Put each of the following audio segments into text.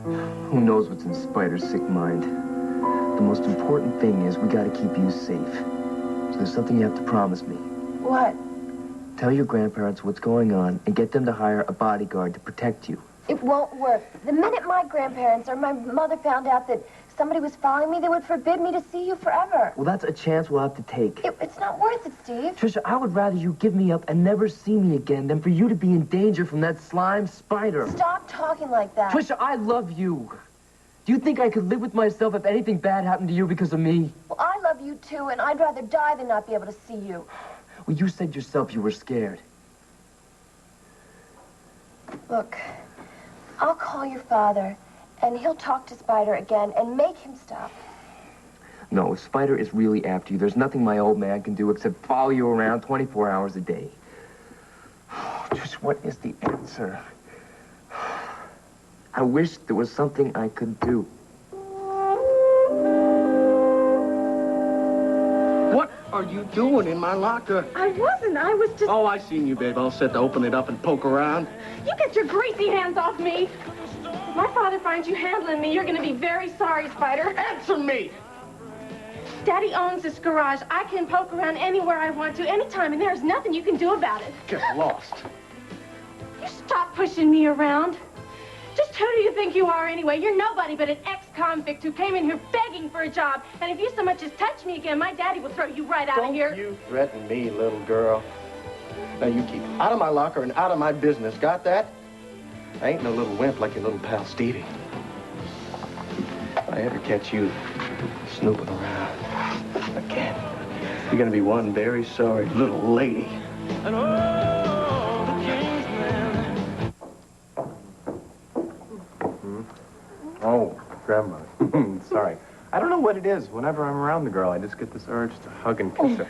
Who knows what's in Spider's sick mind? The most important thing is we gotta keep you safe. So there's something you have to promise me. What? Tell your grandparents what's going on and get them to hire a bodyguard to protect you. It won't work. The minute my grandparents or my mother found out that somebody was following me, they would forbid me to see you forever. Well, that's a chance we'll have to take. It's not worth it, Steve. Trisha, I would rather you give me up and never see me again than for you to be in danger from that slime spider. Stop talking like that. Trisha, I love you. Do you think I could live with myself if anything bad happened to you because of me? Well, I love you too, and I'd rather die than not be able to see you. Well, you said yourself you were scared. Look, I'll call your father, and he'll talk to Spider again and make him stop. No, if Spider is really after you, there's nothing my old man can do except follow you around 24 hours a day. Just what is the answer? I wish there was something I could do. What are you doing in my locker? I wasn't. I was just... Oh, I seen you, babe. All set to open it up and poke around. You get your greasy hands off me. If my father finds you handling me, you're going to be very sorry, Spider. Answer me! Daddy owns this garage. I can poke around anywhere I want to, anytime, and there's nothing you can do about it. Get lost. You stop pushing me around. Just who do you think you are anyway? You're nobody but an ex-convict who came in here begging for a job. And if you so much as touch me again, my daddy will throw you right out of here. Don't you threaten me, little girl. Now, you keep out of my locker and out of my business. Got that? I ain't no little wimp like your little pal Stevie. If I ever catch you snooping around again, you're gonna be one very sorry little lady. Oh, Grandma. Sorry. I don't know what it is. Whenever I'm around the girl, I just get this urge to hug and kiss her.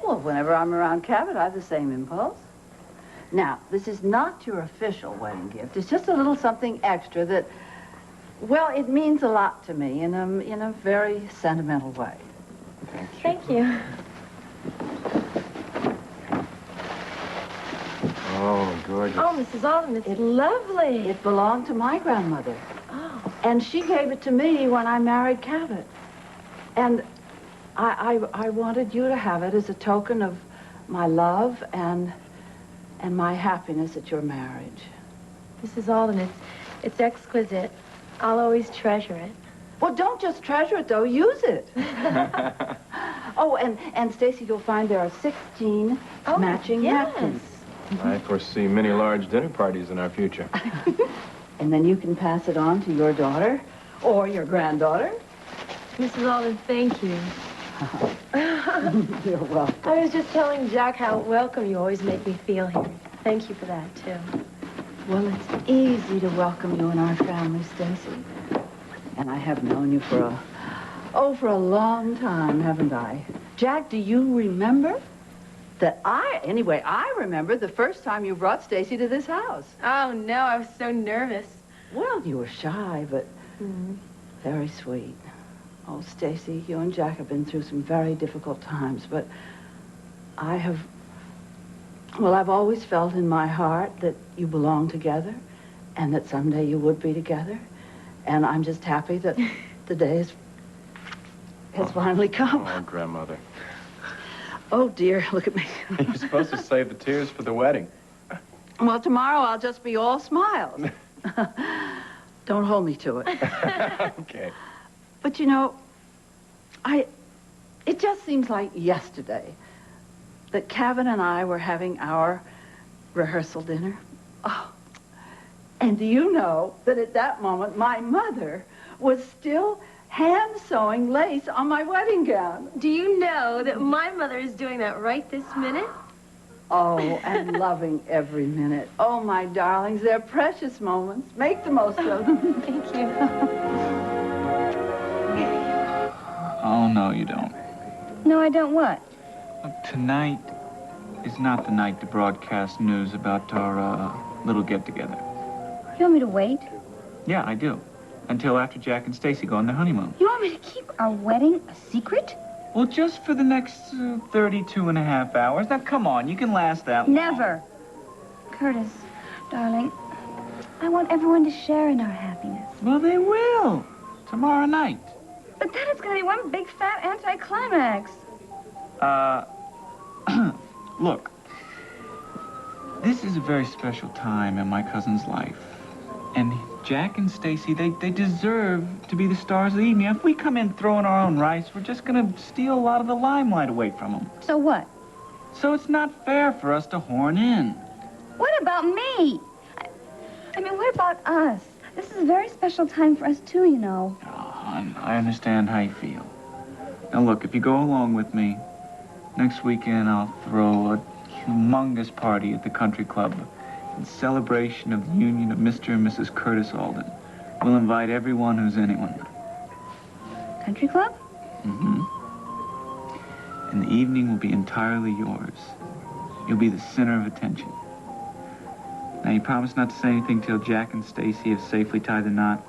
Well, whenever I'm around Cabot, I have the same impulse. Now, this is not your official wedding gift. It's just a little something extra that, well, it means a lot to me in a very sentimental way. Thank you. Thank you. Oh, gorgeous. Oh, Mrs. Alden, it's lovely. It belonged to my grandmother. Oh. And she gave it to me when I married Cabot. And I wanted you to have it as a token of my love and my happiness at your marriage. Mrs. Alden, it's exquisite. I'll always treasure it. Well, don't just treasure it, though. Use it. Oh, and Stacy, you'll find there are 16 matching napkins. I foresee many large dinner parties in our future. And then you can pass it on to your daughter or your granddaughter. Mrs. Alden, thank you. You're welcome. I was just telling Jack how welcome you always make me feel here. Thank you for that, too. Well, it's easy to welcome you in our family, Stacy. And I have known you for a long time, haven't I? Jack, do you remember that I remember the first time you brought Stacy to this house. Oh, no, I was so nervous. Well, you were shy, but very sweet. Oh, Stacy, you and Jack have been through some very difficult times, but I've always felt in my heart that you belong together and that someday you would be together. And I'm just happy that the day has finally come. Oh, Grandmother. Oh, dear, look at me. You're supposed to save the tears for the wedding. Well, tomorrow I'll just be all smiles. Don't hold me to it. Okay. But, you know, it just seems like yesterday that Kevin and I were having our rehearsal dinner. Oh, and do you know that at that moment my mother was still hand-sewing lace on my wedding gown? Do you know that my mother is doing that right this minute? Oh, and loving every minute. Oh, my darlings, they're precious moments. Make the most of them. Thank you. Oh, no, you don't. No, I don't what? Look, tonight is not the night to broadcast news about our little get-together. You want me to wait? Yeah, I do. Until after Jack and Stacy go on their honeymoon. You want me to keep our wedding a secret? Well, just for the next 32 and a half hours. Now, come on, you can last that long. Never. Curtis, darling, I want everyone to share in our happiness. Well, they will. Tomorrow night. But then it's going to be one big fat anticlimax. Look. This is a very special time in my cousin's life. And Jack and Stacy, they deserve to be the stars of the evening. If we come in throwing our own rice, we're just going to steal a lot of the limelight away from them. So what? So it's not fair for us to horn in. What about me? I mean, what about us? This is a very special time for us, too, you know. Oh, hon, I understand how you feel. Now, look, if you go along with me, next weekend I'll throw a humongous party at the country club in celebration of the union of Mr. and Mrs. Curtis Alden. We'll invite everyone who's anyone. Country club? Mm-hmm. And the evening will be entirely yours. You'll be the center of attention. Now, you promise not to say anything till Jack and Stacy have safely tied the knot?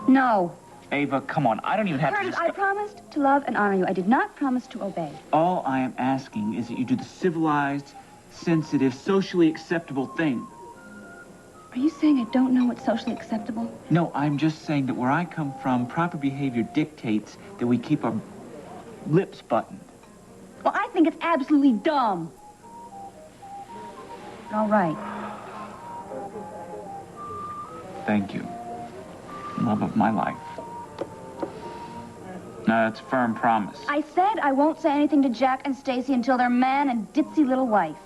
No. Ava, come on. I don't even have Curtis, to... I promised to love and honor you. I did not promise to obey. All I am asking is that you do the civilized, sensitive, socially acceptable thing. Are you saying I don't know what's socially acceptable? No, I'm just saying that where I come from, proper behavior dictates that we keep our lips buttoned. Well, I think it's absolutely dumb. All right. Thank you. Love of my life. No, that's a firm promise. I said I won't say anything to Jack and Stacy until their man and ditzy little wife.